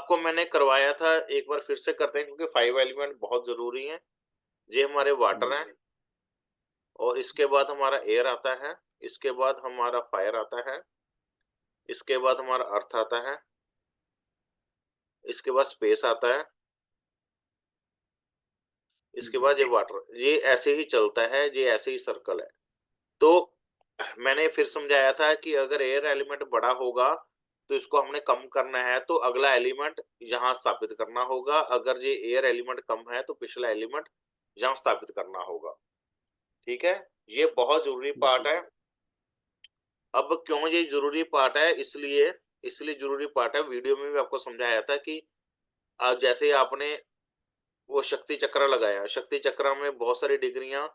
आपको मैंने करवाया था, एक बार फिर से करते हैं क्योंकि 5 एलिमेंट बहुत ज़रूरी हैं। ये हमारे वाटर हैं जी, और इसके बाद हमारा एयर आता है, इसके बाद हमारा फायर आता है, इसके बाद हमारा अर्थ आता है, इसके बाद स्पेस आता है, इसके जी, बाद ये वाटर। ये ऐसे ही चलता है, ये ऐसे ही सर्कल है। तो मैंने फिर समझाया था कि अगर एयर एलिमेंट बड़ा होगा, तो इसको हमने कम करना है, तो अगला एलिमेंट यहाँ स्थापित करना होगा। अगर ये एयर एलिमेंट कम है, तो पिछला एलिमेंट यहाँ स्थापित करना होगा। ठीक है? ये बहुत ज़रूरी पार्ट जी, है। अब क्यों ये ज़रूरी पार्ट है? इसलिए ज़रूरी पार्ट है, वीडियो में भी आपको समझाया था कि जैसे आपने वो शक्ति चक्र लगाया, शक्ति चक्र में बहुत सारी डिग्रियाँ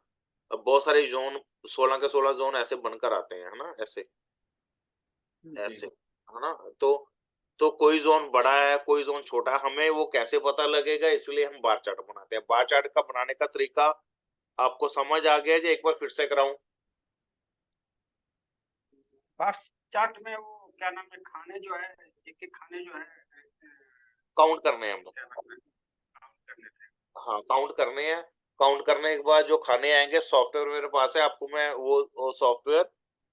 बहुत सारे ज़ोन 16 के 16 ज़ोन ऐसे बनकर आते हैं, है ना? ऐसे। जी। ऐसे, है ना? तो कोई ज़ोन बड़ा है, कोई ज़ोन छोटा है, हमें वो कैसे पता लगेगा, इसलिए हम बार चार्ट बनाते हैं। बार चार्ट का बनाने का तरीका आपको समझ आ गया जी? एक बार फिर से कराऊँ? फास्ट चाट में वो क्या नाम है खाने जो है एक-एक खाने जो है काउंट करने हैं हमने। क्या नाम है काउंट करने थे। हाँ, काउंट करने हैं। काउंट करने के बाद जो खाने आएँगे, सॉफ्टवेयर मेरे पास है, आपको मैं वो सॉफ्टवेयर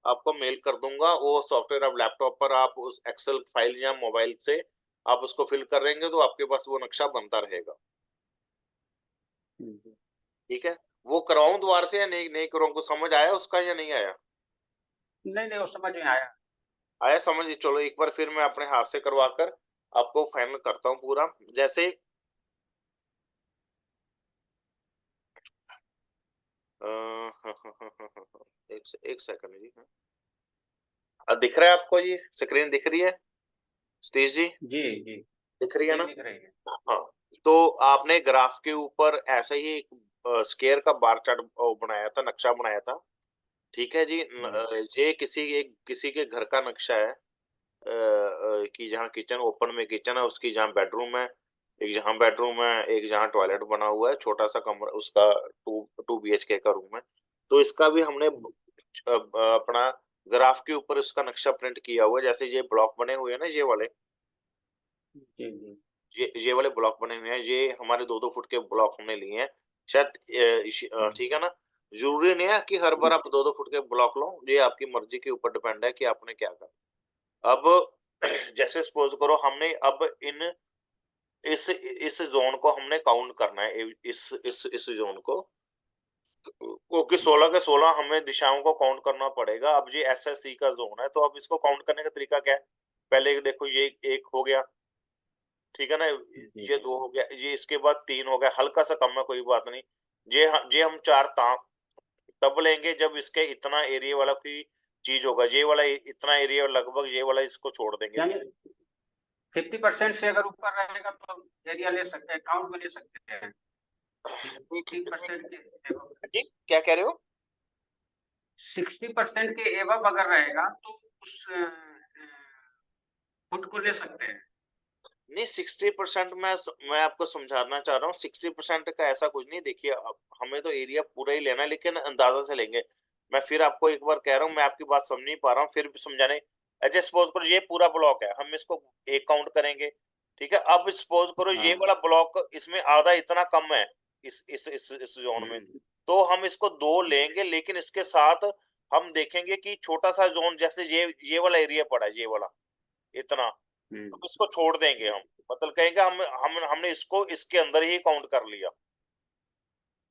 आपको मेल कर दूँगा। वो सॉफ्टवेयर आप लैपटॉप पर आप उस एक्सेल फ़ाइल या मोबाइल से आप उसको फ़िल करेंगे, तो आपके पास वो नक्शा बनता रहेगा। जी। ठीक है? वो करवाऊँ दोबारा से या नहीं करवाऊँ? कुछ समझ आया उसका या नहीं आया? नहीं, नहीं वो समझ में आया। आया समझ? चलो एक बार फिर मैं अपने हाथ से करवा कर आपको फाइनल करता हूँ पूरा। जैसे एक सेकंड जी। दिख रहा है आपको ये? स्क्रीन दिख रही है? सतीश जी, जी, जी। दिख रही है जी, ना? दिख रही है। हाँ, तो आपने ग्राफ के ऊपर ऐसे ही एक स्क्वायर का बार चार्ट बनाया था, नक्शा बनाया था। ठीक है जी? हुँ, ये किसी के घर का नक्शा है, कि जहाँ किचन ओपन में किचन है, उसकी जहाँ बेडरूम है, एक जहाँ बेडरूम है, एक जहाँ टॉयलेट बना हुआ है, छोटा-सा कमरा उसका 2 बीएचके का रूम है। तो इसका भी हमने हुँ। अपना ग्राफ के ऊपर इसका नक्शा प्रिंट किया हुआ है। जैसे ये ब्लॉक बने हुए हैं ना ये वाले, जी, जी। ये वाले ब्लॉक बने हुए हैं, ये हमारे 2-2 फुट के ब्लॉक हमने लिए हैं। शायद हुँ, ठीक है ना? ज़रूरी नहीं है कि हर बार हुँ। आप 2-2 फुट के ब्लॉक लो, ये आपकी मर्ज़ी के ऊपर डिपेंड है कि आपने क्या करना। अब जैसे सपोज़ करो हमने अब इस ज़ोन को हमने काउंट करना है, इस ज़ोन को, क्योंकि 16 जी, के 16 हमें दिशाओं को काउंट करना पड़ेगा। अब ये एसएससी का ज़ोन है, तो अब इसको काउंट करने का तरीका क्या है? पहले ये देखो, ये 1 हो गया, ठीक है ना? जी, ये 2 हो गया, ये इसके बाद 3 हो गया, हल्का-सा कम है, कोई बात नहीं। ये हम 4 तब लेंगे जब इसके इतना एरिया वाला कोई चीज़ होगा। ये वाला इतना एरिया लगभग ये वाला इसको छोड़ देंगे, यानी ठीक। 50% से अगर ऊपर रहेगा तो एरिया ले सकते हैं, काउंट में ले सकते हैं। ठीक 60% के एबव जी, क्या कह रहे हो? 60% के एबव अगर रहेगा तो उस फुट को ले सकते हैं। नहीं, 60% मैं आपको समझाना चाह रहा हूँ, 60% का ऐसा कुछ नहीं। देखिए, अब हमें तो एरिया पूरा ही लेना है, लेकिन अंदाज़ा से लेंगे। मैं फिर आपको एक बार कह रहा हूँ, मैं आपकी बात समझ नहीं पा रहा हूँ, फिर भी समझाने। अच्छा सपोज़ करो ये पूरा ब्लॉक है, हम इसको 1 काउंट करेंगे, ठीक है? अब सपोज़ करो ये हाँ। वाला ब्लॉक, इसमें आधा इतना कम है, इस ज़ोन में, हुँ, तो हम इसको 2 हुँ, लेंगे, लेकिन इसके साथ हम देखेंगे कि छोटा-सा ज़ोन, जैसे ये वाला एरिया पड़ा है, ये वाला, इतना, हुँ, अब इसको छोड़ देंगे हम। मतलब कहेंगे हमने इसको इसके अंदर ही काउंट कर लिया,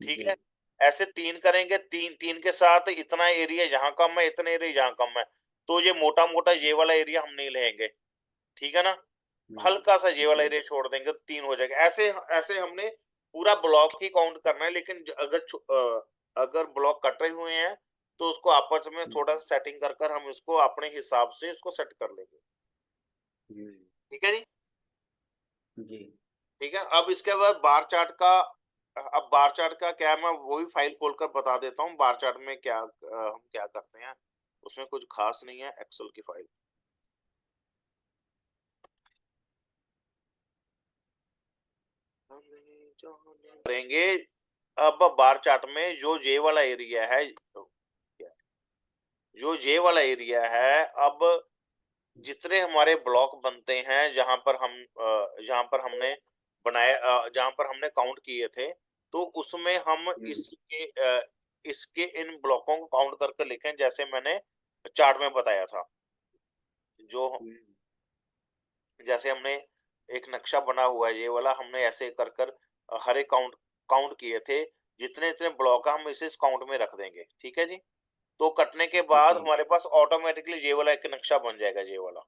ठीक जी, है? ऐसे 3 करेंगे, 3 के साथ इतना एरिया यहाँ कम है, इतना एरिया यहाँ कम है, तो ये मोटा-मोटा ये वाला एरिया हम नहीं लेंगे, ठीक है ना? हुँ, हल्का-सा ये वाला जी, एरिया छोड़ देंगे, 3 हो जाएगा। ऐसे ऐसे हमने पूरा ब्लॉक ही काउंट करना है, लेकिन अगर ब्लॉक कटे हुए हैं, तो उसको आपस में हुँ, थोड़ा-सा सेटिंग कर कर हम इसको अपने हिसाब से इसको सेट कर लेंगे। हुँ, ठीक है जी? जी। ठीक है, अब इसके बाद बार चार्ट का, अब बार चार्ट का क्या है, मैं वो भी फाइल खोलकर बता देता हूँ। बार चार्ट में क्या हम क्या करते हैं, उसमें कुछ खास नहीं है, एक्सेल की फाइल करेंगे। अब बार चार्ट में जो ये वाला एरिया है, जो ये वाला एरिया है, अब जितने हमारे ब्लॉक बनते हैं जहां पर हमने जहां पर हमने काउंट किए थे, तो उसमें हम हम्म, इसके इन ब्लॉकों को काउंट करके लिखें, जैसे मैंने चार्ट में बताया था। जो हम्म, जैसे हमने एक नक्शा बना हुआ है ये वाला, हमने ऐसे कर कर हर एक काउंट काउंट किए थे। जितने जितने ब्लॉक है हम इसे इस काउंट में रख देंगे, ठीक है जी। तो कटने के बाद जी, हमारे पास ऑटोमेटिकली ये वाला एक नक्शा बन जाएगा, ये वाला,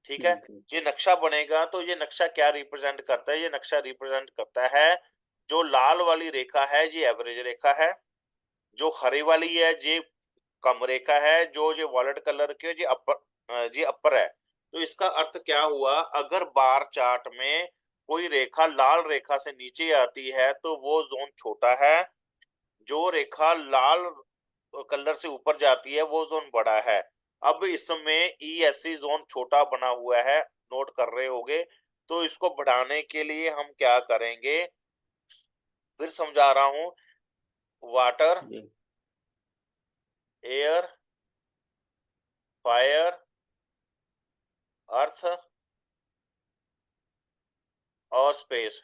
ठीक है। जी, ये नक्शा बनेगा तो ये नक्शा क्या रिप्रेजेंट करता है? ये नक्शा रिप्रेजेंट करता है, जो लाल वाली रेखा है ये एवरेज रेखा है, जो हरी वाली है ये कम रेखा है, जो ये वॉलेट कलर के ये अपर है। तो इसका अर्थ क्या हुआ? अगर बार चार्ट में कोई रेखा लाल रेखा से नीचे आती है तो वो जोन छोटा है, जो रेखा लाल कलर से ऊपर जाती है वो जोन बड़ा है। अब इसमें ईएससी जोन छोटा बना हुआ है, नोट कर रहे होगे। तो इसको बढ़ाने के लिए हम क्या करेंगे? फिर समझा रहा हूं। वाटर, जी, एयर, फायर, अर्थ और स्पेस,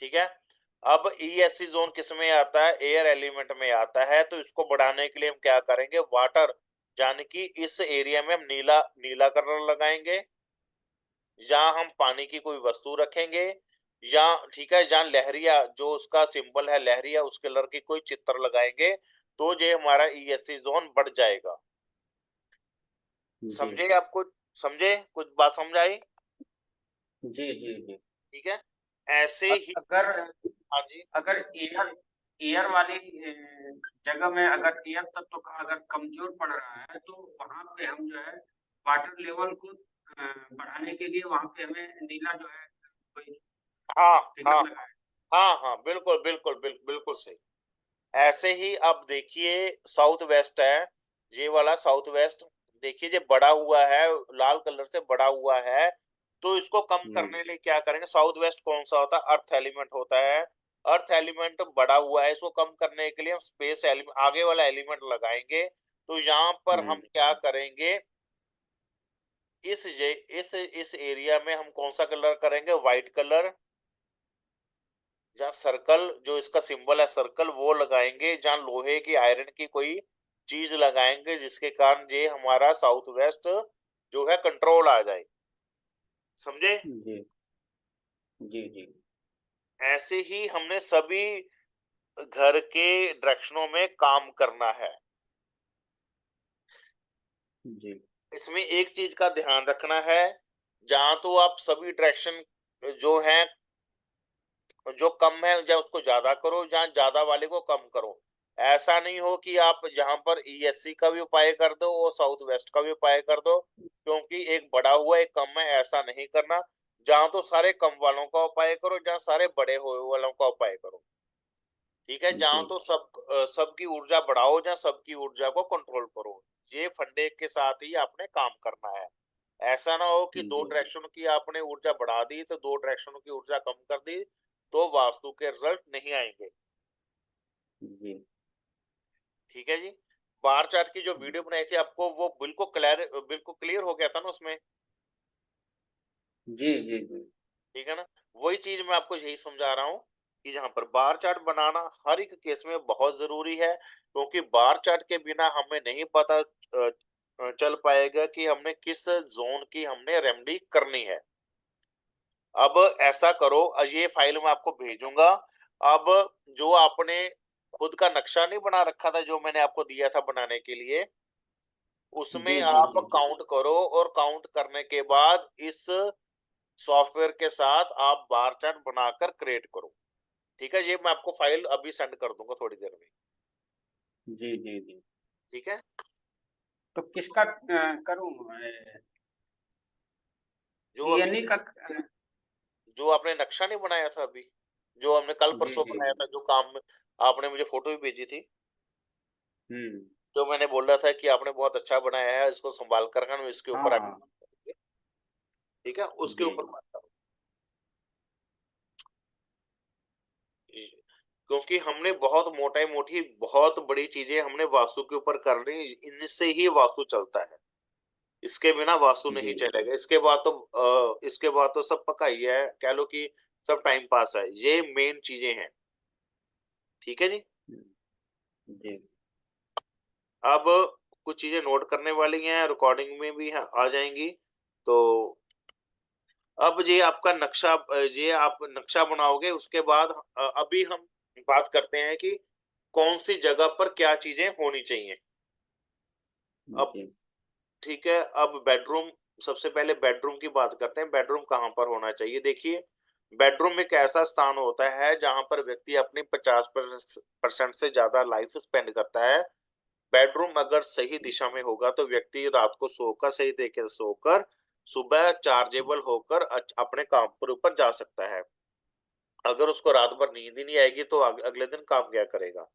ठीक है। अब ईएससी जोन किस में आता है? एयर एलिमेंट में आता है। तो इसको बढ़ाने के लिए हम क्या करेंगे? वाटर, यानी कि इस एरिया में हम नीला नीला कलर लगाएंगे, या हम पानी की कोई वस्तु रखेंगे, या ठीक है, जहाँ लहरिया जो उसका सिंबल है लहरिया उस कलर की कोई चित्र लगाएंगे, तो ये हमारा ईएससी जोन बढ़ जाएगा। जी, समझे आपको? समझे? कुछ बात समझ आई? जी, जी, जी। ठीक है, ऐसे ही। अगर हाँ जी। अगर एयर एयर वाली जगह में अगर एयर तत्व का अगर कमजोर पड़ रहा है, तो वहां पे हम जो है वाटर लेवल को बढ़ाने के लिए वहां पे हमें नीला जो है कोई हाँ हाँ फिगर लगाए। हाँ हाँ, बिल्कुल बिल्कुल बिल्कुल बिल्कुल सही। ऐसे ही अब देखिए, साउथ वेस्ट है, ये वाला साउथ वेस्ट, देखिए ये बड़ा हुआ है, लाल कलर से बड़ा हुआ है। तो इसको कम हम्म, करने लिए क्या करेंगे? साउथ वेस्ट कौन सा होता है? अर्थ एलिमेंट होता है। अर्थ एलिमेंट बड़ा हुआ है, इसको कम करने के लिए हम स्पेस एलिमेंट आगे वाला एलिमेंट लगाएंगे। तो यहाँ पर हम हम्म, क्या करेंगे? इस एरिया में हम कौन सा कलर करेंगे? White colour. जहाँ सर्कल, जो इसका सिंबल है सर्कल, वो लगाएंगे। जहाँ लोहे की आयरन की कोई चीज लगाएंगे, जिसके कारण ये हमारा साउथ वेस्ट जो है कंट्रोल आ जाए। समझे? जी, जी, जी, ऐसे ही हमने सभी घर के डायरेक्शनों में काम करना है। जी, इसमें एक चीज का ध्यान रखना है, जहां तो आप सभी डायरेक्शन जो है, जो कम है या उसको ज्यादा करो, जहाँ ज्यादा वाले को कम करो। ऐसा नहीं हो कि आप जहां पर ईएससी का भी उपाय कर दो और साउथ वेस्ट का भी उपाय कर दो, क्योंकि एक बड़ा हुआ एक कम है, ऐसा नहीं करना। जहां तो सारे कम वालों का उपाय करो, जहां सारे बड़े हुए वालों का उपाय करो, ठीक है। जहां जी, तो सबकी ऊर्जा बढ़ाओ, जहां सबकी ऊर्जा को कंट्रोल करो। ये फंडे के साथ ही आपने काम करना है। ऐसा ना हो कि दो जी, डायरेक्शन की आपने ऊर्जा बढ़ा दी तो दो डायरेक्शनों की ऊर्जा कम कर दी, तो वास्तु के रिजल्ट नहीं आएंगे, जी, ठीक है जी। बार चार्ट की जो वीडियो बनाई थी आपको, वो बिल्कुल क्लियर हो गया था ना उसमें? जी, जी, जी, ठीक है ना? वही चीज मैं आपको यही समझा रहा हूँ कि जहां पर बार चार्ट बनाना हर एक केस में बहुत जरूरी है, क्योंकि बार चार्ट के बिना हमें नहीं पता चल पाएगा कि हमने किस जोन की हमने रेमेडी करनी है। अब ऐसा करो, ये फाइल मैं आपको भेजूंगा। अब जो आपने खुद का नक्शा नहीं बना रखा था, जो मैंने आपको दिया था बनाने के लिए, जी, उसमें जी, आप जी, जी, काउंट करो, और काउंट करने के बाद इस सॉफ्टवेयर के साथ आप बार चार्ट बनाकर क्रिएट करो, ठीक है। ये मैं आपको फाइल अभी सेंड कर दूंगा थोड़ी देर में, जी, जी, जी। ठीक है। तो किसका करूं? जो अभी डीएनए का जो आपने नक्शा नहीं बनाया था अभी, जो हमने कल जी, परसों जी, बनाया जी, था, जो काम में आपने मुझे फोटो भी भेजी थी, हम्म, जो मैंने बोला था कि आपने बहुत अच्छा बनाया है, इसको संभाल कर रखना, इसके ऊपर आगे हाँ, काम करेंगे, ठीक है, उसके जी, ऊपर बात करो। क्योंकि हमने बहुत मोटी बहुत बड़ी चीजें हमने वास्तु के ऊपर कर ली, इनसे ही वास्तु चलता है। इसके बिना वास्तु नहीं जी, चलेगा। इसके बाद तो सब पका ही है, कह लो कि सब टाइम पास है। ये मेन चीजें हैं। ठीक है जी। जी, अब कुछ चीजें नोट करने वाली हैं, रिकॉर्डिंग में भी आ जाएंगी। तो अब ये आपका नक्शा, ये आप नक्शा बनाओगे, उसके बाद अभी हम बात करते हैं कि कौन सी जगह पर क्या चीजें होनी चाहिए। अब जी, ठीक है, अब बेडरूम, सबसे पहले बेडरूम की बात करते हैं। बेडरूम कहाँ पर होना चाहिए? देखिए, बेडरूम एक ऐसा स्थान होता है जहां पर व्यक्ति अपनी 50% से ज्यादा लाइफ स्पेंड करता है। बेडरूम अगर सही दिशा में होगा तो व्यक्ति रात को सोकर, सही तरीके से सोकर, सुबह चार्जेबल होकर अपने काम पर ऊपर जा सकता है। अगर उसको रात भर नींद ही नहीं आएगी तो अगले दिन काम क्या करेगा?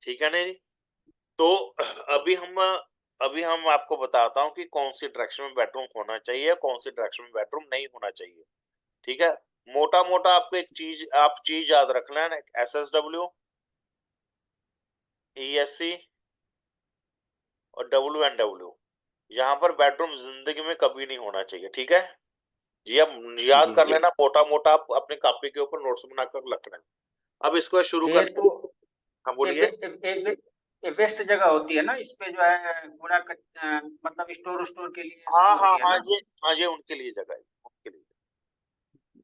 ठीक है ना जी? तो अभी हम आपको बताता हूँ कि कौन सी डायरेक्शन में बेडरूम होना चाहिए, कौन सी डायरेक्शन में बेडरूम नहीं होना चाहिए। ठीक है? मोटा मोटा आपको एक चीज, आप चीज याद रख लेना, SSW, ESC और WNW। यहाँ पर बेडरूम जिंदगी में कभी नहीं होना चाहिए। ठीक है? ये अब याद जी, कर जी। लेना, मोटा मोटा आप अपनी कॉपी के ऊपर नोट्स बनाकर रख लेना। अब इसको शुरू ये करते तो हैं। हाँ, एक बोलिए। एक वेस्ट जगह होती है ना, इस पे जो है पूरा मतलब स्टोर के लिए हाँ सही हाँ होती है हाँ, ना? ये उनके लिए जगह है, उनके लिए।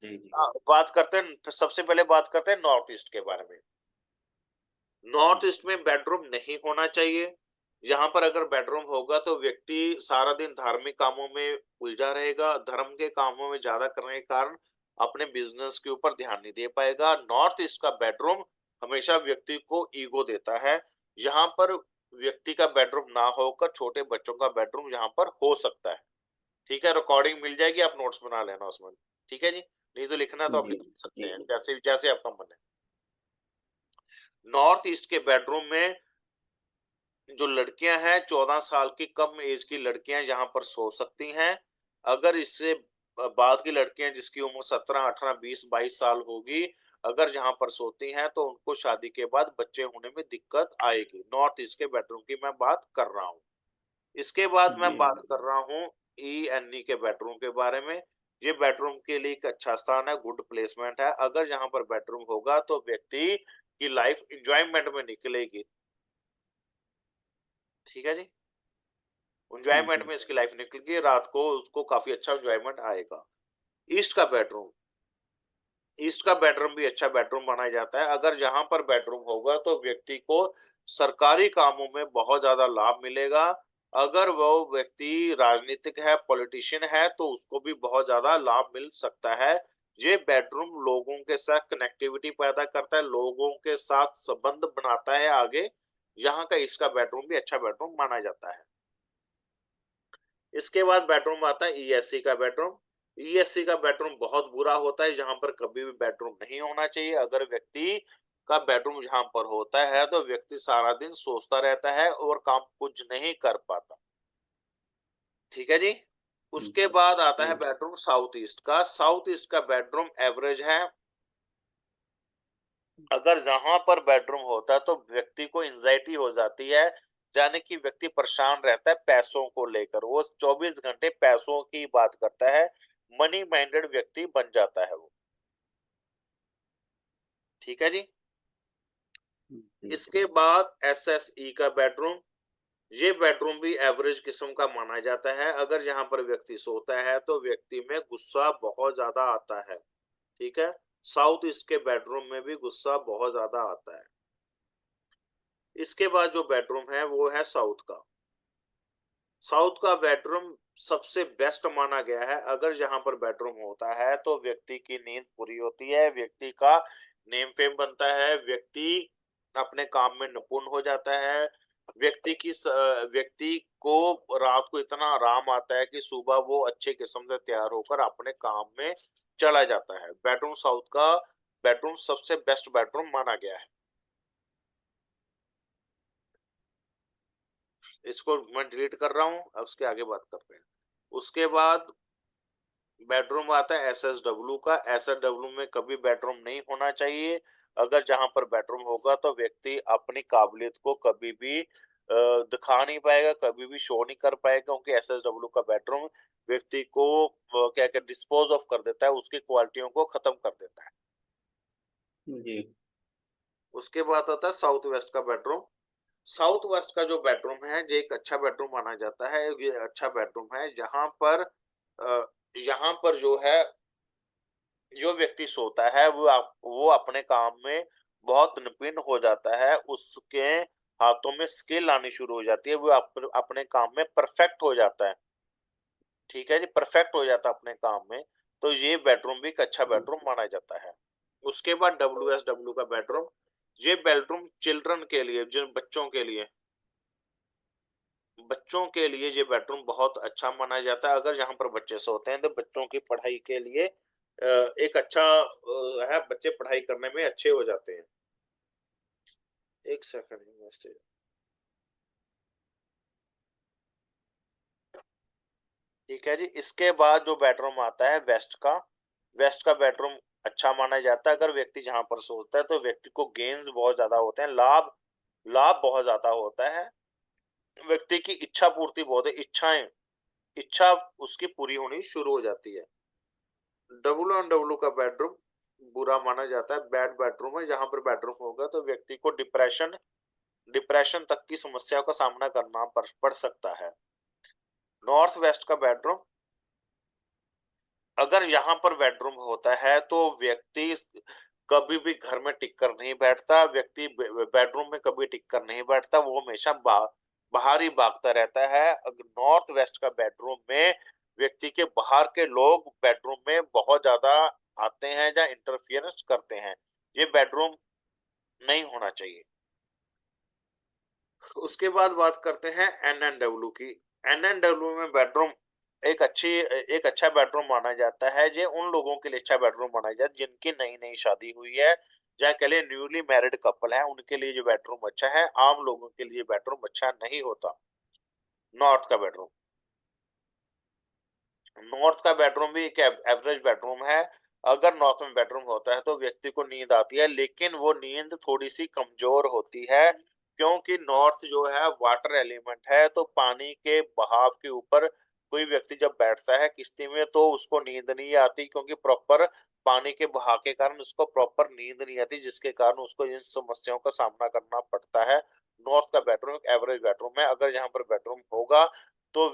जी, जी, बात करते हैं, तो सबसे पहले बात करते हैं नॉर्थ ईस्ट के बारे में। जी, नॉर्थ ईस्ट में बेडरूम नहीं होना चाहिए। यहाँ पर अगर बेडरूम होगा तो व्यक्ति सारा दिन धार्मिक कामों में उलझा रहेगा, धर्म के कामों में ज्यादा करने के कारण अपने बिजनेस के ऊपर ध्यान नहीं दे पाएगा। नॉर्थ ईस्ट का बेडरूम हमेशा व्यक्ति को ईगो देता है। यहाँ पर व्यक्ति का बेडरूम ना होकर छोटे बच्चों का बेडरूम यहाँ पर हो सकता है। ठीक है? रिकॉर्डिंग मिल जाएगी, आप नोट्स बना लेना उसमें। ठीक है जी? नहीं तो लिखना तो आप जी, लिख सकते जी, हैं, जी, जैसे जैसे आपका मन है। नॉर्थ ईस्ट के बेडरूम में जो लड़कियां हैं, 14 साल की कम एज की लड़कियां यहाँ पर सो सकती हैं। अगर इससे बाद की लड़कियां जिसकी उम्र 17, 18, 20, 22 साल होगी, अगर जहाँ पर सोती हैं तो उनको शादी के बाद बच्चे होने में दिक्कत आएगी। नॉर्थ ईस्ट के बेडरूम की मैं बात कर रहा हूँ। इसके बाद मैं जी, बात कर रहा हूँ ENE के बेडरूम के बारे में। ये बेडरूम के लिए एक अच्छा स्थान है, गुड प्लेसमेंट है। अगर यहाँ पर बेडरूम होगा तो व्यक्ति की लाइफ इंजॉयमेंट में निकलेगी। ठीक है जी? एंजॉयमेंट जी, में इसकी लाइफ निकलेगी, रात को उसको काफी अच्छा एंजॉयमेंट आएगा। ईस्ट का बेडरूम, ईस्ट का बेडरूम भी अच्छा बेडरूम माना जाता है। अगर जहां पर बेडरूम होगा तो व्यक्ति को सरकारी कामों में बहुत ज्यादा लाभ मिलेगा। अगर वो व्यक्ति राजनीतिक है, पॉलिटिशियन है, तो उसको भी बहुत ज्यादा लाभ मिल सकता है। ये बेडरूम लोगों के साथ कनेक्टिविटी पैदा करता है, लोगों के साथ संबंध बनाता है आगे। यहाँ का इसका बेडरूम भी अच्छा बेडरूम माना जाता है। इसके बाद बेडरूम आता है ESC का बेडरूम। ESC का बेडरूम बहुत बुरा होता है, जहां पर कभी भी बेडरूम नहीं होना चाहिए। अगर व्यक्ति का बेडरूम जहां पर होता है तो व्यक्ति सारा दिन सोचता रहता है और काम कुछ नहीं कर पाता। ठीक है जी? उसके बाद आता है जी, बेडरूम साउथ ईस्ट का। साउथ ईस्ट का बेडरूम एवरेज है। अगर जहां पर बेडरूम होता है तो व्यक्ति को एंजाइटी हो जाती है, यानी कि व्यक्ति परेशान रहता है पैसों को लेकर, वो 24 घंटे पैसों की बात करता है। मनी माइंडेड व्यक्ति बन जाता है वो। ठीक है जी? जी, इसके बाद SSE का बेडरूम। ये बेडरूम भी एवरेज किस्म का माना जाता है। अगर यहाँ पर व्यक्ति सोता है तो व्यक्ति में गुस्सा बहुत ज्यादा आता है। ठीक है? साउथ ईस्ट के बेडरूम में भी गुस्सा बहुत ज्यादा आता है। इसके बाद जो बेडरूम है वो है साउथ का। साउथ का बेडरूम सबसे बेस्ट माना गया है। अगर जहां पर बेडरूम होता है तो व्यक्ति की नींद पूरी होती है, व्यक्ति का नेम फेम बनता है, व्यक्ति अपने काम में निपुण हो जाता है। व्यक्ति को रात को इतना आराम आता है कि सुबह वो अच्छे किस्म से तैयार होकर अपने काम में चला जाता है। बेडरूम साउथ का बेडरूम सबसे बेस्ट बेडरूम माना गया है। इसको मैं डिलीट कर रहा हूँ, अब उसके आगे बात करते हैं। उसके बाद बेडरूम आता है SSW का। SSW में कभी बेडरूम नहीं होना चाहिए। अगर जहां पर बेडरूम होगा तो व्यक्ति अपनी काबिलियत को कभी भी दिखा नहीं पाएगा, कभी भी शो नहीं कर पाएगा, क्योंकि एसएसडब्ल्यू का बेडरूम व्यक्ति को क्या क्या डिस्पोज ऑफ कर देता है, उसकी क्वालिटियों को खत्म कर देता है। जी। उसके बाद आता है साउथ वेस्ट का बेडरूम। साउथ वेस्ट का जो बेडरूम है, ये एक अच्छा बेडरूम माना जाता है। ये अच्छा बेडरूम है जहां पर यहाँ पर जो है, जो व्यक्ति सोता है वो अपने काम में बहुत निपुण हो जाता है, उसके हाथों में स्किल आनी शुरू हो जाती है, वो अपने काम में परफेक्ट हो जाता है। ठीक है जी, परफेक्ट हो जाता है अपने काम में। तो ये बेडरूम भी एक अच्छा बेडरूम माना जाता है। उसके बाद डब्ल्यू का बेडरूम, ये बेडरूम चिल्ड्रन के लिए, जिन बच्चों के लिए ये बेडरूम बहुत अच्छा माना जाता है। अगर यहाँ पर बच्चे सोते हैं तो बच्चों की पढ़ाई के लिए एक अच्छा है, बच्चे पढ़ाई करने में अच्छे हो जाते हैं। एक सेकंड। ठीक है जी, इसके बाद जो बेडरूम आता है वेस्ट का बेडरूम अच्छा माना जाता है। अगर व्यक्ति जहां पर सोचता है तो व्यक्ति को गेन्स बहुत ज्यादा होते हैं, लाभ लाभ बहुत ज्यादा होता है। व्यक्ति की इच्छा पूर्ति बहुत है, इच्छा उसकी पूरी होनी शुरू हो जाती है। डब्ल्यू का बेडरूम बुरा माना जाता है, बैड बेडरूम है। जहां पर बेडरूम होगा तो व्यक्ति को डिप्रेशन तक की समस्याओं का सामना करना पड़ सकता है। नॉर्थ वेस्ट का बेडरूम, अगर यहाँ पर बेडरूम होता है तो व्यक्ति कभी भी घर में टिक कर नहीं बैठता, व्यक्ति बेडरूम में कभी टिक कर नहीं बैठता, वो हमेशा बाहर ही भागता रहता है। अगर नॉर्थ वेस्ट का बेडरूम में व्यक्ति के बाहर के लोग बेडरूम में बहुत ज्यादा आते हैं या इंटरफियरेंस करते हैं, ये बेडरूम नहीं होना चाहिए। उसके बाद बात करते हैं एनएनडब्ल्यू की। एनएनडब्ल्यू में बेडरूम एक अच्छा बेडरूम माना जाता है। ये उन लोगों के लिए अच्छा बेडरूम माना जाता है जिनकी नई नई शादी हुई है, या के लिए न्यूली मैरिड कपल है, उनके लिए जो बेडरूम अच्छा है। आम लोगों के लिए बेडरूम अच्छा नहीं होता। नॉर्थ का बेडरूम, नॉर्थ का बेडरूम भी एक एवरेज बेडरूम है। अगर नॉर्थ में बेडरूम होता है तो व्यक्ति को नींद आती है, लेकिन वो नींद थोड़ी सी कमजोर होती है, क्योंकि नॉर्थ जो है वाटर एलिमेंट है, तो पानी के बहाव के ऊपर कोई व्यक्ति जब बैठता है किश्ती में तो उसको नींद नहीं आती, क्योंकि प्रॉपर पानी के बहाव के कारण उसको प्रॉपर नींद नहीं आती, जिसके कारण उसको इन समस्याओं का सामना करना पड़ता है। नॉर्थ का बेडरूम एक एवरेज बेडरूम है। अगर यहाँ पर बेडरूम होगा तो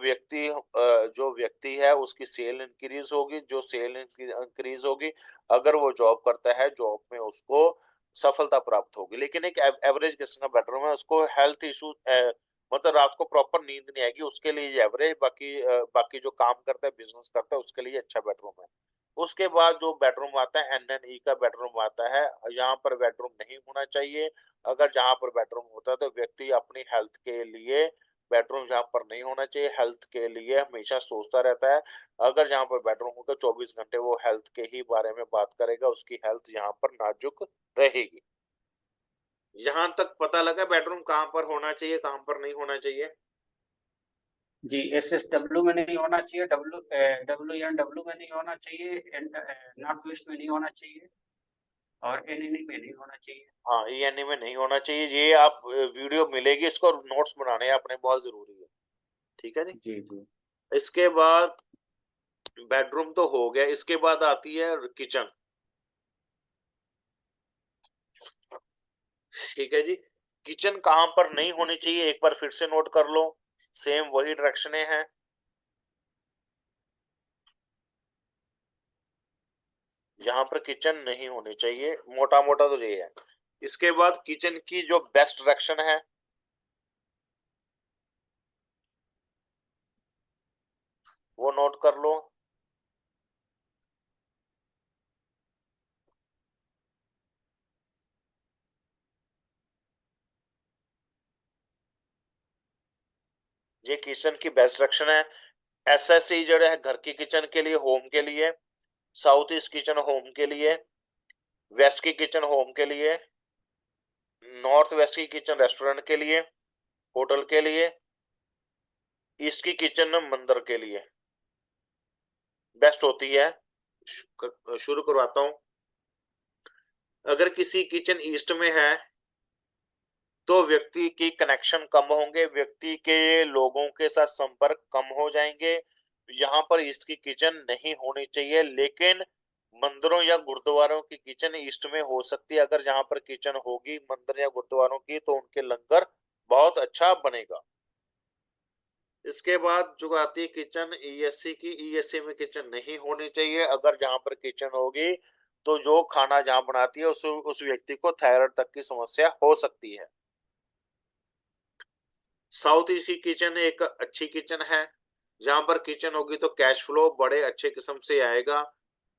जो व्यक्ति है उसकी सेल इंक्रीज होगी, जो सेल इंक्रीज होगी, अगर वो जॉब करता है जॉब में उसको सफलता प्राप्त होगी। लेकिन एक एवरेज किस्म का बेडरूम है, उसको हेल्थ इशू, मतलब रात को प्रॉपर नींद नहीं आएगी, उसके लिए ये एवरेज। बाकी जो काम करता है बिजनेस करता है उसके लिए अच्छा बेडरूम है। उसके बाद जो बेडरूम आता है एनएनई का बेडरूम आता है, यहाँ पर बेडरूम नहीं होना चाहिए। अगर जहाँ पर बेडरूम होता है तो व्यक्ति अपनी हेल्थ के लिए, बेडरूम जहाँ पर नहीं होना चाहिए, हेल्थ के लिए हमेशा सोचता रहता है। अगर जहाँ पर बेडरूम होगा 24 घंटे वो हेल्थ के ही बारे में बात करेगा, उसकी हेल्थ यहाँ पर नाजुक रहेगी। यहाँ तक पता लगा बेडरूम कहाँ पर होना चाहिए, कहाँ पर नहीं होना चाहिए। जी, एसएसडब्ल्यू में नहीं होना चाहिए, डब्ल्यूएनडब्ल्यू में नहीं होना चाहिए, नॉर्थ वेस्ट में नहीं होना चाहिए, और एनएनई में नहीं होना चाहिए। हाँ, ईएनई में नहीं होना चाहिए। ये आप वीडियो मिलेगी, इसको नोट्स बनाने अपने बहुत जरूरी है। ठीक है जी। जी जी। इसके बाद बेडरूम तो हो गया, इसके बाद आती है किचन। ठीक है जी, किचन कहाँ पर नहीं होनी चाहिए एक बार फिर से नोट कर लो, सेम वही डायरेक्शनें हैं। यहाँ पर किचन नहीं होनी चाहिए, मोटा मोटा तो ये है। इसके बाद किचन की जो बेस्ट डायरेक्शन है वो नोट कर लो। ये किचन की बेस्ट डायरेक्शन है। एसएससी जो है घर की किचन के लिए, होम के लिए। साउथ ईस्ट किचन होम के लिए। वेस्ट की किचन होम के लिए। नॉर्थ वेस्ट की किचन रेस्टोरेंट के लिए, होटल के लिए। ईस्ट की किचन मंदिर के लिए बेस्ट होती है। शुरू करवाता हूँ। अगर किसी किचन ईस्ट में है तो व्यक्ति की कनेक्शन कम होंगे, व्यक्ति के लोगों के साथ संपर्क कम हो जाएंगे। यहाँ पर ईस्ट की किचन नहीं होनी चाहिए, लेकिन मंदिरों या गुरुद्वारों की किचन ईस्ट में हो सकती है। अगर जहाँ पर किचन होगी मंदिर या गुरुद्वारों की, तो उनके लंगर बहुत अच्छा बनेगा। इसके बाद जो आती है किचन ईएससी की, ईएससी में किचन नहीं होनी चाहिए। अगर जहाँ पर किचन होगी तो जो खाना जहाँ बनाती है उस व्यक्ति को थायराइड तक की समस्या हो सकती है। साउथ ईस्ट की किचन एक अच्छी किचन है। जहां पर किचन होगी तो कैश फ्लो बड़े अच्छे किस्म से आएगा,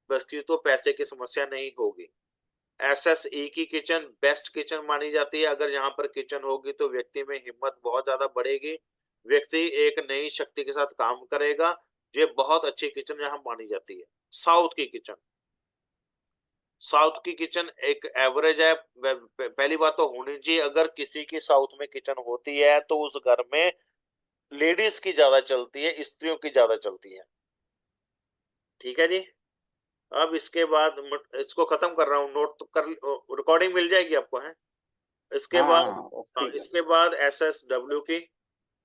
बस की तो पैसे की समस्या नहीं होगी। एसएसई की किचन बेस्ट किचन मानी जाती है। अगर यहाँ पर किचन होगी तो व्यक्ति में हिम्मत बहुत ज्यादा बढ़ेगी, व्यक्ति एक नई शक्ति के साथ काम करेगा। ये बहुत अच्छी किचन यहाँ मानी जाती है। साउथ की किचन, साउथ की किचन एक एवरेज है। पहली बात तो होनी चाहिए, अगर किसी की साउथ में किचन होती है तो उस घर में लेडीज की ज्यादा चलती है, स्त्रियों की ज्यादा चलती है। ठीक है जी। अब इसके बाद इसको खत्म कर रहा हूँ, नोट तो कर, रिकॉर्डिंग मिल जाएगी आपको है। इसके हाँ बाद, हाँ हाँ, ओके है। इसके बाद एसएसडब्ल्यू की,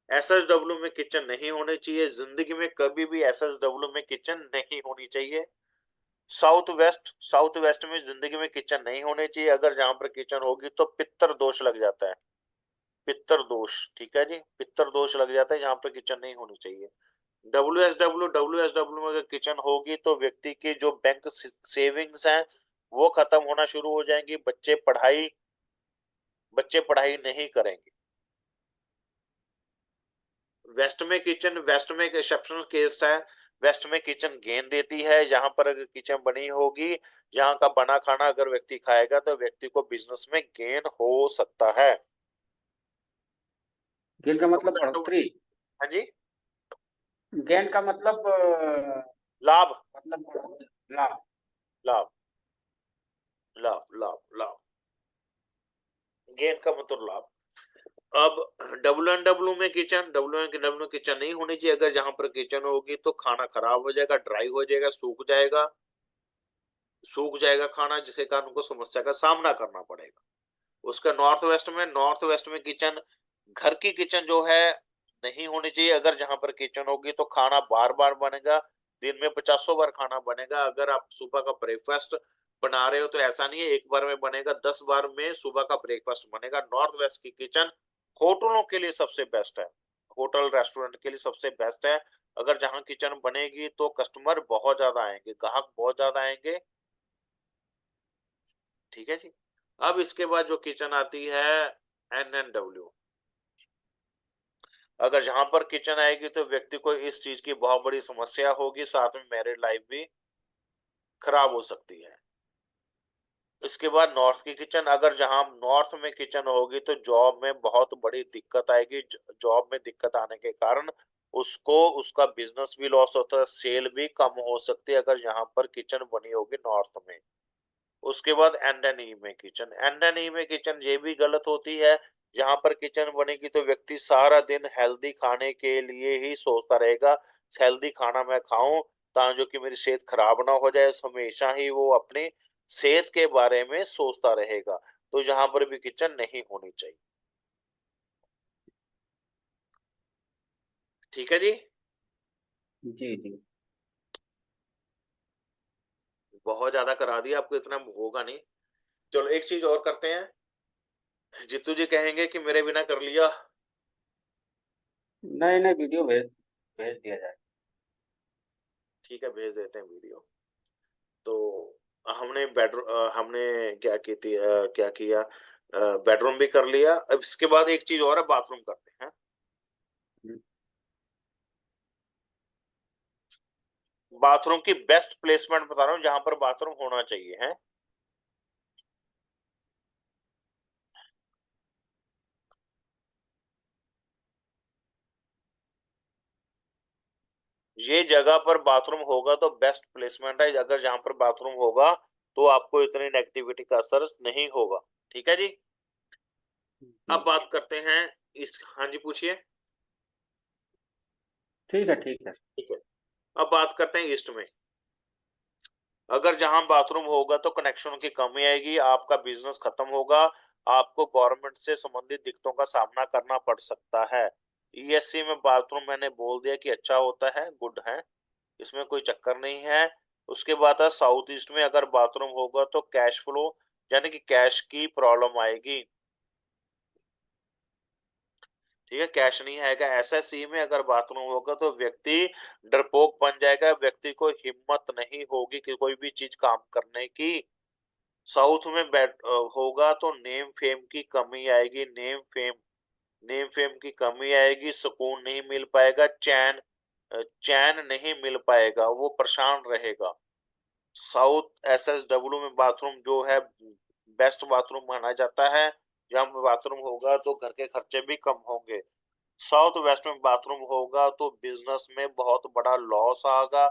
एसएसडब्ल्यू में किचन नहीं होनी चाहिए, जिंदगी में कभी भी एसएसडब्ल्यू में किचन नहीं होनी चाहिए। साउथ वेस्ट, साउथ वेस्ट में जिंदगी में किचन नहीं होनी चाहिए। अगर जहां पर किचन होगी तो पित्तर दोष लग जाता है, पित्तर दोष। ठीक है जी, पित्तर दोष लग जाता है, जहां पर किचन नहीं होनी चाहिए। डब्ल्यू एस डब्ल्यू में अगर किचन होगी तो व्यक्ति की जो बैंक सेविंग्स हैं वो खत्म होना शुरू हो जाएंगी। बच्चे पढ़ाई नहीं करेंगे। वेस्ट में किचन, वेस्ट में एक एक्सेप्शनल केस है। वेस्ट में किचन गेन देती है। यहाँ पर अगर किचन बनी होगी, यहाँ का बना खाना अगर व्यक्ति खाएगा तो व्यक्ति को बिजनेस में गेन हो सकता है। गेन का मतलब बढ़ोतरी। हाँ जी, गेन का मतलब लाभ, मतलब बढ़ोतरी, लाभ। लाभ, लाभ, लाभ, लाभ। गेन का मतलब लाभ। अब डब्ल्यू में किचन, डब्ल्यू किचन नहीं होनी चाहिए। अगर जहां पर किचन होगी तो खाना खराब हो जाएगा, ड्राई हो जाएगा, सूख जाएगा, सूख जाएगा खाना, जिसके कारण उनको समस्या का सामना करना पड़ेगा। उसका नॉर्थ वेस्ट में, नॉर्थ वेस्ट में किचन, घर की किचन जो है नहीं होनी चाहिए। अगर जहां पर किचन होगी तो खाना बार बार बनेगा, दिन में 50 बार खाना बनेगा। अगर आप सुबह का ब्रेकफास्ट बना रहे हो तो ऐसा नहीं है एक बार में बनेगा, 10 बार में सुबह का ब्रेकफास्ट बनेगा। नॉर्थ वेस्ट की किचन होटलों के लिए सबसे बेस्ट है, होटल रेस्टोरेंट के लिए सबसे बेस्ट है। अगर जहां किचन बनेगी तो कस्टमर बहुत ज्यादा आएंगे, ग्राहक बहुत ज्यादा आएंगे। ठीक है जी। अब इसके बाद जो किचन आती है NNW, अगर जहां पर किचन आएगी तो व्यक्ति को इस चीज की बहुत बड़ी समस्या होगी, साथ में मैरिड लाइफ भी खराब हो सकती है। इसके बाद नॉर्थ की किचन, अगर जहां नॉर्थ में किचन होगी तो जॉब में बहुत बड़ी दिक्कत आएगी। जॉब में दिक्कत आने के कारण उसको उसका बिजनेस भी लॉस होता है, सेल भी कम हो सकती है अगर यहाँ पर किचन बनी होगी नॉर्थ में। उसके बाद एंड में किचन, एंड में किचन ये भी गलत होती है। जहां पर किचन बनेगी तो व्यक्ति सारा दिन हेल्दी खाने के लिए ही सोचता रहेगा, हेल्दी खाना मैं खाऊं ताकि जो कि मेरी सेहत खराब ना हो जाए। हमेशा ही वो अपनी सेहत के बारे में सोचता रहेगा। तो जहां पर भी किचन नहीं होनी चाहिए। ठीक है जी। जी जी। बहुत ज्यादा करा दिया आपको, इतना होगा नहीं। चलो एक चीज और करते हैं, जितू जी कहेंगे कि मेरे बिना कर लिया। नए नए वीडियो भेज भेज दिया जाए। ठीक है, भेज देते हैं वीडियो। तो हमने क्या की थी, क्या किया, बेडरूम भी कर लिया। अब इसके बाद एक चीज और है, बाथरूम करते हैं। हम्म, बाथरूम की बेस्ट प्लेसमेंट बता रहा हूँ जहां पर बाथरूम होना चाहिए है। ये जगह पर बाथरूम होगा तो बेस्ट प्लेसमेंट है। अगर जहां पर बाथरूम होगा तो आपको इतनी नेगेटिविटी का असर नहीं होगा। ठीक है जी। जी अब बात करते हैं इस, हाँ जी पूछिए। ठीक है ठीक है। ठीक है, अब बात करते हैं ईस्ट में। अगर जहां बाथरूम होगा तो कनेक्शन की कमी आएगी, आपका बिजनेस खत्म होगा। आपको गवर्नमेंट से संबंधित दिक्कतों का सामना करना पड़ सकता है। ईएससी में बाथरूम मैंने बोल दिया कि अच्छा होता है, गुड है, इसमें कोई चक्कर नहीं है। उसके बाद है साउथ ईस्ट में अगर बाथरूम होगा तो कैश फ्लो यानी कि कैश की प्रॉब्लम आएगी। ठीक है, कैश नहीं आएगा। एसएससी में अगर बाथरूम होगा तो व्यक्ति डरपोक बन जाएगा, व्यक्ति को हिम्मत नहीं होगी कि कोई भी चीज काम करने की। साउथ में होगा तो नेम फेम की कमी आएगी, नेम फेम की कमी आएगी, सुकून नहीं मिल पाएगा, चैन नहीं मिल पाएगा, वो परेशान रहेगा। साउथ एसएसडब्ल्यू में बाथरूम जो है बेस्ट बाथरूम माना जाता है। जहाँ पे बाथरूम होगा तो घर के खर्चे भी कम होंगे। साउथ वेस्ट में बाथरूम होगा तो बिजनेस में बहुत बड़ा लॉस आएगा,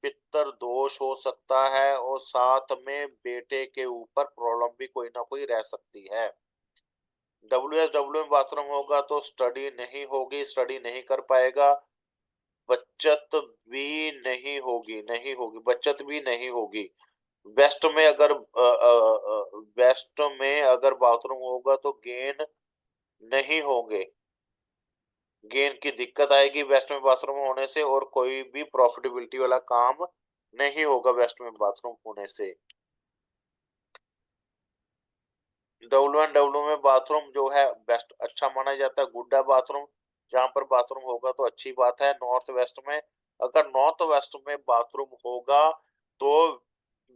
पितर दोष हो सकता है, और साथ में बेटे के ऊपर प्रॉब्लम भी कोई ना कोई रह सकती है। डब्ल्यूएसडब्ल्यू में बाथरूम होगा तो स्टडी नहीं होगी, स्टडी नहीं कर पाएगा, बचत भी नहीं होगी, बचत भी नहीं होगी। वेस्ट में अगर बाथरूम होगा तो गेन नहीं होंगे, गेन की दिक्कत आएगी वेस्ट में बाथरूम होने से, और कोई भी प्रॉफिटेबिलिटी वाला काम नहीं होगा वेस्ट में बाथरूम होने से। डब्ल्यू में बाथरूम जो है बेस्ट अच्छा माना जाता है, गुड है बाथरूम। जहां पर बाथरूम होगा तो अच्छी बात है। नॉर्थ वेस्ट में अगर नॉर्थ वेस्ट में बाथरूम होगा तो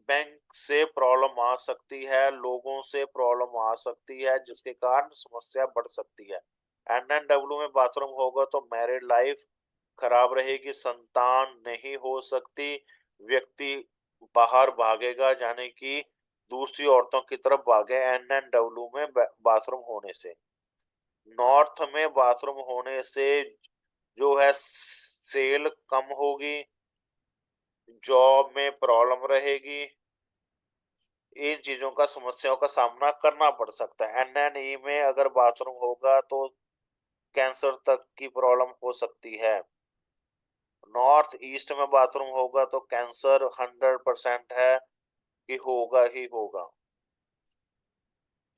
बैंक से प्रॉब्लम आ सकती है, लोगों से प्रॉब्लम आ सकती है, जिसके कारण समस्या बढ़ सकती है। एनएनडब्ल्यू में बाथरूम होगा तो मैरिड लाइफ खराब रहेगी, संतान नहीं हो सकती, व्यक्ति बाहर भागेगा, जाने की दूसरी औरतों की तरफ भागे एनएनडब्ल्यू में बाथरूम होने से। नॉर्थ में बाथरूम होने से जो है सेल कम होगी, जॉब में प्रॉब्लम रहेगी, इन चीजों का समस्याओं का सामना करना पड़ सकता है। एनएनई में अगर बाथरूम होगा तो कैंसर तक की प्रॉब्लम हो सकती है। नॉर्थ ईस्ट में बाथरूम होगा तो कैंसर 100% है कि होगा ही होगा।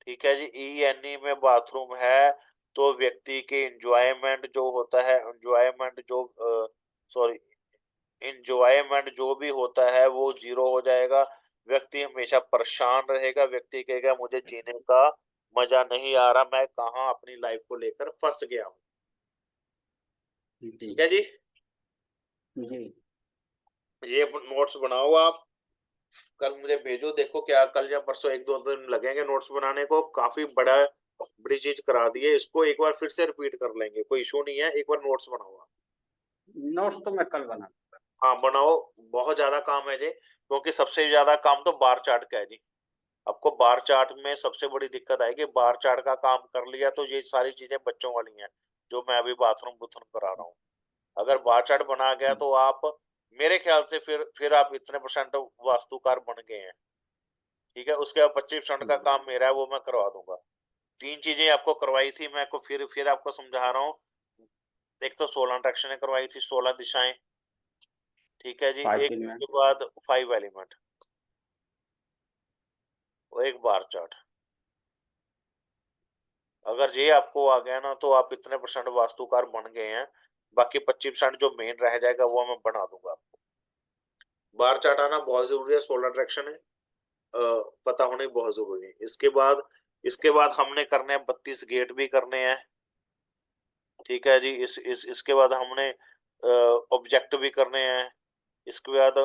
ठीक है जी। ईएनई में बाथरूम है तो व्यक्ति के इंजॉयमेंट जो होता है, इंजॉयमेंट जो सॉरी इंजॉयमेंट जो भी होता है वो जीरो हो जाएगा, व्यक्ति हमेशा परेशान रहेगा, व्यक्ति कहेगा मुझे जीने का मजा नहीं आ रहा, मैं कहाँ अपनी लाइफ को लेकर फंस गया हूँ। जी ठीक है जी। जी। ये नोट्स बनाओ आप, कल मुझे भेजो, देखो क्या कल या परसों, एक दो दिन लगेंगे नोट्स बनाने को, काफी बड़ी चीज करा दी है, इसको एक बार फिर से रिपीट कर लेंगे, कोई इशू नहीं है, एक बार नोट्स बनाओ आप। नोट्स तो मैं कल बना। हाँ बनाओ, बहुत ज्यादा काम है जी, क्योंकि सबसे ज्यादा काम तो बार चार्ट का है जी। आपको बार चार्ट में सबसे बड़ी दिक्कत आएगी, बार चार्ट का काम कर लिया तो ये सारी चीजें बच्चों वाली हैं जो मैं अभी बाथरूम बुथरूम करा रहा हूँ। अगर बार चार्ट बना गया तो आप, मेरे ख्याल से फिर आप इतने परसेंट वास्तुकार बन गए हैं। ठीक है, उसके बाद 25% का काम मेरा है, वो मैं करवा दूंगा। तीन चीजें आपको करवाई थी मैं को फिर आपको समझा रहा हूँ। एक तो 16 इंट्रैक्शन करवाई थी, 16 दिशाएं। ठीक है जी। फाइव एक में। के बाद 5 एलिमेंट, और एक बार चार्ट। अगर ये आपको आ गया ना तो आप इतने परसेंट वास्तुकार बन गए हैं। बाकी 25% जो मेन रह जाएगा वो मैं बना दूंगा आपको। बार चार्ट आना बहुत जरूरी है, 16 इंट्रैक्शन है, पता होने बहुत जरूरी है। इसके बाद हमने करने हैं 32 गेट भी करने हैं। ठीक है जी। इसके बाद हमने ऑब्जेक्ट भी करने हैं। इसके बाद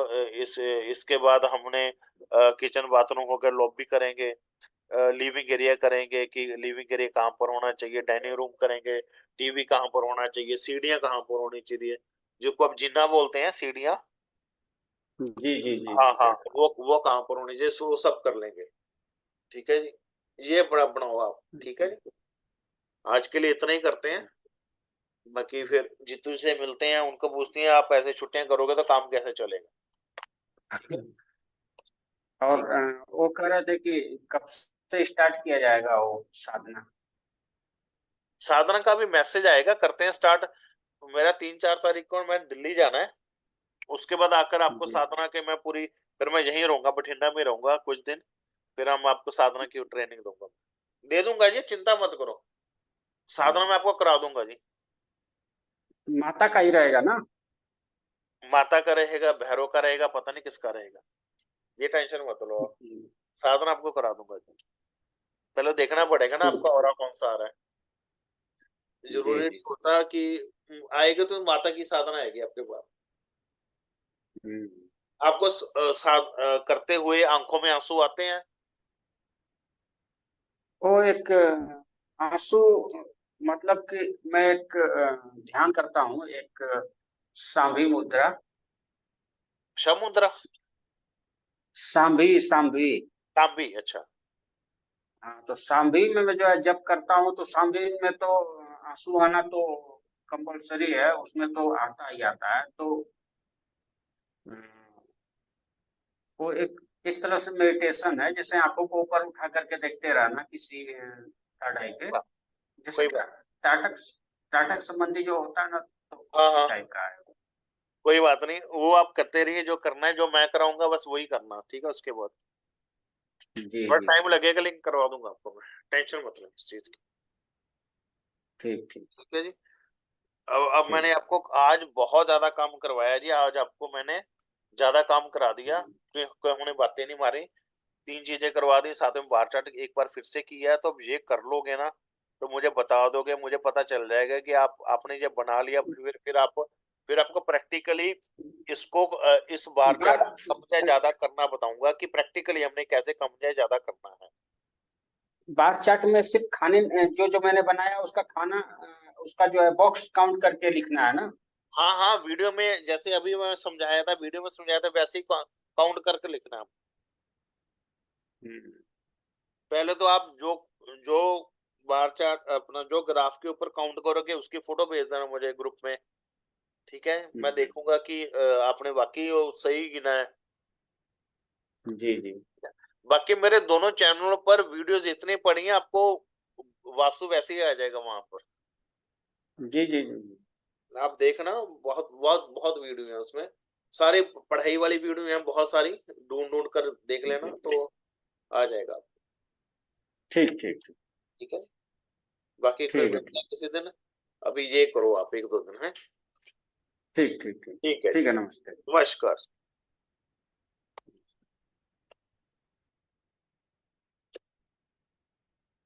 इसके बाद हमने किचन बाथरूम हो गया, लॉबी करेंगे, लिविंग एरिया करेंगे कि लिविंग एरिया कहाँ पर होना चाहिए, डाइनिंग रूम करेंगे, टीवी कहाँ पर होना चाहिए, सीढ़ियाँ कहाँ पर होनी चाहिए, जिसको आप जीना बोलते हैं सीढ़ियाँ। जी जी जी हाँ जी। हाँ, वो कहाँ पर होनी चाहिए, वो सब कर लेंगे। ठीक है जी। ये बड़ा बनाओ आप। ठीक है जी। आज के लिए इतना ही करते हैं, बाकी फिर जीतू से मिलते हैं, उनको पूछते हैं आप ऐसे छुट्टियां करोगे तो काम कैसे चलेगा। ठीक है। और ठीक। वो कह रहे थे कि कब से स्टार्ट किया जाएगा वो साधना। साधना का भी मैसेज आएगा, करते हैं स्टार्ट। मेरा 3-4 तारीख को मैं दिल्ली जाना है, उसके बाद आकर आपको जी साधना के मैं फिर मैं यहीं रहूंगा, बठिंडा में रहूंगा कुछ दिन, फिर हम आपको साधना की ट्रेनिंग दूंगा। दे दूंगा जी, चिंता मत करो, साधना मैं आपको करा दूंगा जी। माता का ही रहेगा ना? माता का रहेगा, भैरव का रहेगा, पता नहीं किसका रहेगा, ये टेंशन मत लो आप। जी साधना आपको करा दूंगा जी। पहले देखना पड़ेगा ना ठीक आपका ठीक। ऑरा कौन सा आ रहा है, जी जरूरी जी। नहीं होता कि आएगा तो माता की साधना आएगी आपके पास। हम्म। आपको करते हुए आंखों में आंसू आते हैं? वो एक आंसू, मतलब कि मैं एक ध्यान करता हूँ, एक सांभी मुद्रा। समुद्र? सांभी सांभी। तांबी, अच्छा। हाँ, तो सांभी में मैं जो है जब करता हूँ तो सांभी में तो आंसू आना तो कंपलसरी है, उसमें तो आता ही आता है। तो अम, वो एक एक तरह से मेडिटेशन है, जैसे आंखों को ऊपर उठा करके देखते रहना किसी थर्ड आई पे, हाँ, जैसे कोई बात। टाटक टाटक संबंधी जो होता है ना, तो हाँ उसी हाँ, टाइप का है वो। कोई बात नहीं, वो आप करते रहिए, जो करना है, जो मैं कराऊंगा बस वही करना, ठीक है? उसके बाद जी थोड़ा जी। टाइम लगेगा लेकिन करवा दूंगा आपको मैं, टेंशन मत लो इस चीज की। ठीक ठीक। ठीक है जी। अब ठीक। मैंने आपको आज बहुत ज्यादा काम करवाया जी, आज आपको मैंने ज्यादा काम करा दिया, कोई हमने बातें नहीं मारी, 3 चीजें करवा दी, साथ में बार चार्ट एक बार फिर से किया है, तो अब ये कर लोगे ना तो मुझे बता दोगे, मुझे पता चल जाएगा कि आप आपने जब बना लिया, फिर आपको प्रैक्टिकली इसको इस बार चार्ट बात कम या ज्यादा करना बताऊंगा कि प्रैक्टिकली हमने कैसे कम या ज्यादा करना है। बार चार्ट में सिर्फ खाने, जो जो मैंने बनाया उसका खाना, उसका जो है बॉक्स काउंट करके लिखना है ना? हाँ हाँ, वीडियो में जैसे अभी मैं समझाया था, वीडियो में समझाया था, वैसे ही काउंट करके लिखना है। हम्म। पहले तो आप जो जो बार चार्ट अपना जो ग्राफ के ऊपर काउंट करोगे उसकी फोटो भेज देना मुझे ग्रुप में, ठीक है? मैं हम्म। देखूंगा कि आपने वाकई वो सही गिना है। जी जी। बाकी मेरे दोनों चैनलों पर वीडियोस इतनी पड़ी हैं, आपको वास्तु वैसे ही आ जाएगा वहां पर, जी जी जी। आप देखना, बहुत बहुत बहुत वीडियो है उसमें, सारी पढ़ाई वाली वीडियो हैं बहुत सारी, ढूंढ ढूंढ कर देख लेना जी। तो आ जाएगा। ठीक ठीक ठीक। ठीक है, बाकी फिर ठीक है मिलते ठीक। हैं किसी दिन, अभी ये करो आप 1-2 दिन है। ठीक ठीक ठीक। ठीक है ठीक जी, है, नमस्ते। नमस्कार।